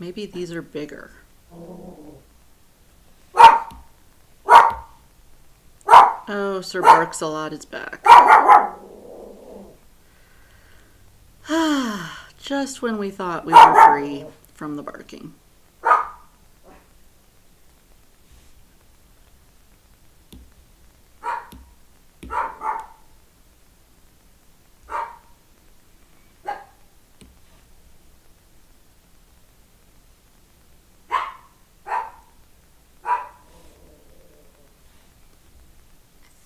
Maybe these are bigger. Oh, Sir Barks-a-Lot is back. Just when we thought we were free from the barking.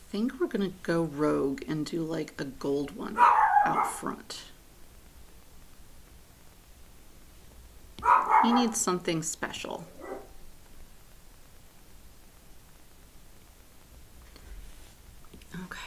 I think we're gonna go rogue and do like a gold one out front. He needs something special. Okay.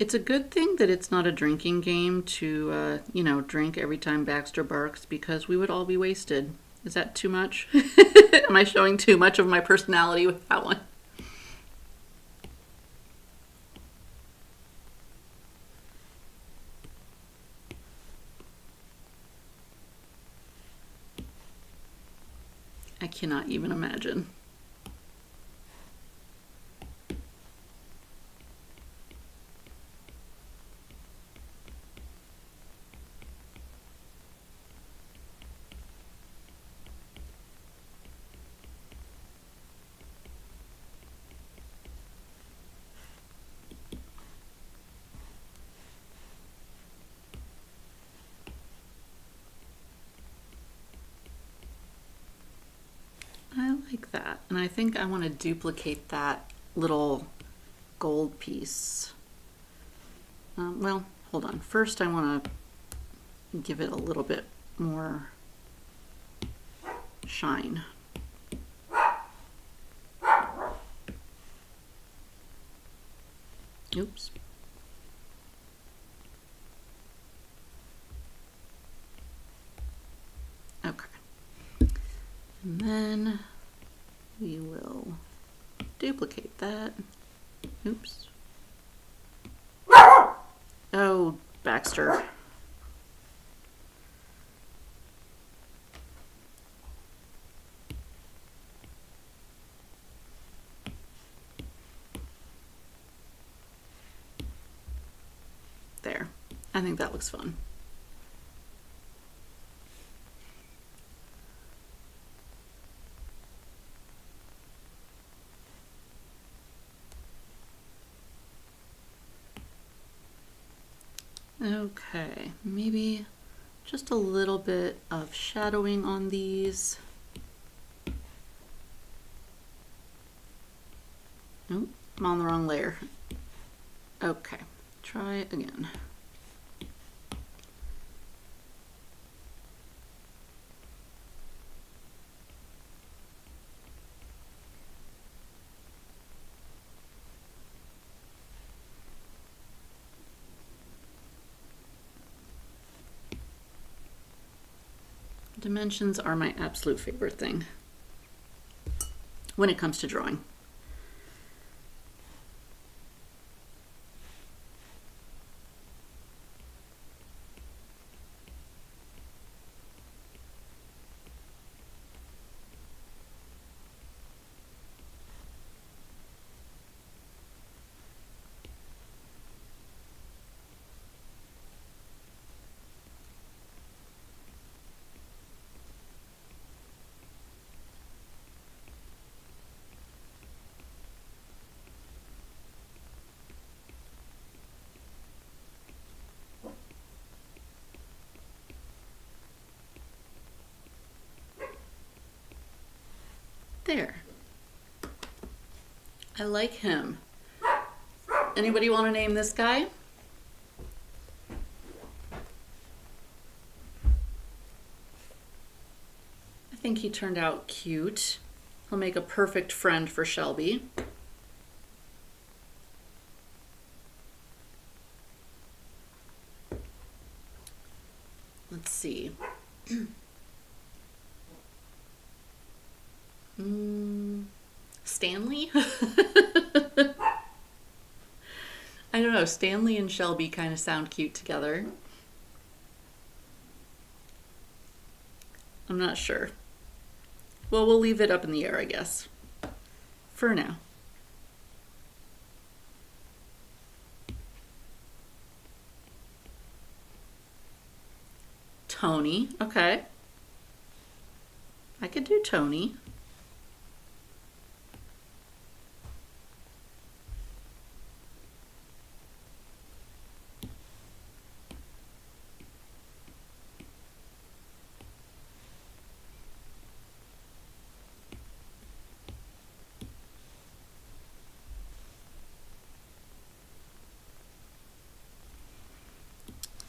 It's a good thing that it's not a drinking game to, you know, drink every time Baxter barks, because we would all be wasted. Is that too much? Am I showing too much of my personality with that one? I cannot even imagine. like that. And I think I want to duplicate that little gold piece. Well, hold on. First, I want to give it a little bit more shine. Oops. Okay. And then we will duplicate that. Oops. Oh, Baxter. There. I think that looks fun. Okay, maybe just a little bit of shadowing on these. Nope, I'm on the wrong layer. Okay, try again. Dimensions are my absolute favorite thing when it comes to drawing. There. I like him. Anybody want to name this guy? I think he turned out cute. He'll make a perfect friend for Shelby. Let's see. Stanley? I don't know, Stanley and Shelby kind of sound cute together. I'm not sure. Well, we'll leave it up in the air, I guess, for now. Tony, okay. I could do Tony.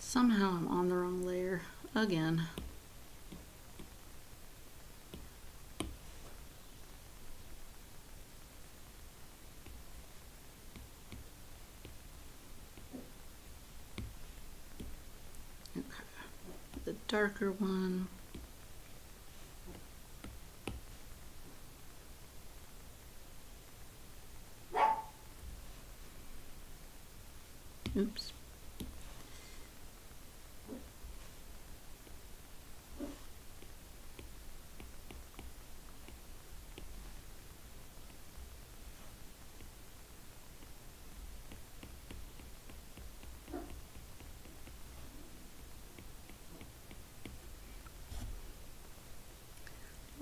Somehow I'm on the wrong layer again. Okay, the darker one. Oops.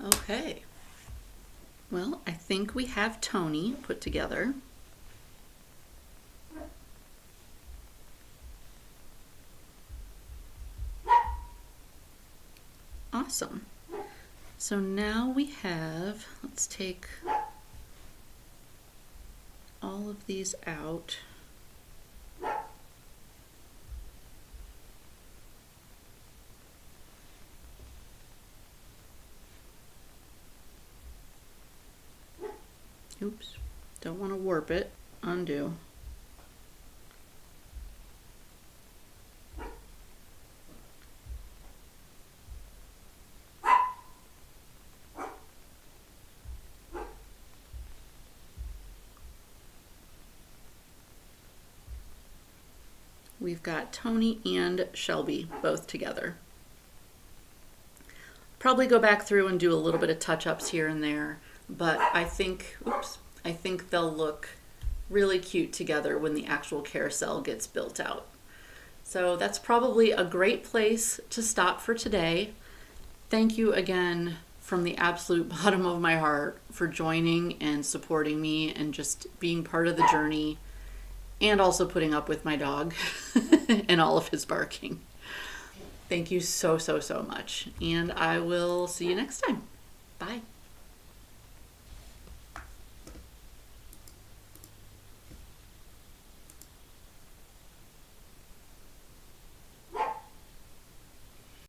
Okay. Well, I think we have Tony put together. Awesome. So now we have, let's take all of these out. Oops, don't want to warp it. Undo. We've got Tony and Shelby both together. Probably go back through and do a little bit of touch-ups here and there, but I think, I think they'll look really cute together when the actual carousel gets built out. So that's probably a great place to stop for today. Thank you again from the absolute bottom of my heart for joining and supporting me and just being part of the journey, and also putting up with my dog and all of his barking. Thank you so, so, so much. And I will see you next time. Bye.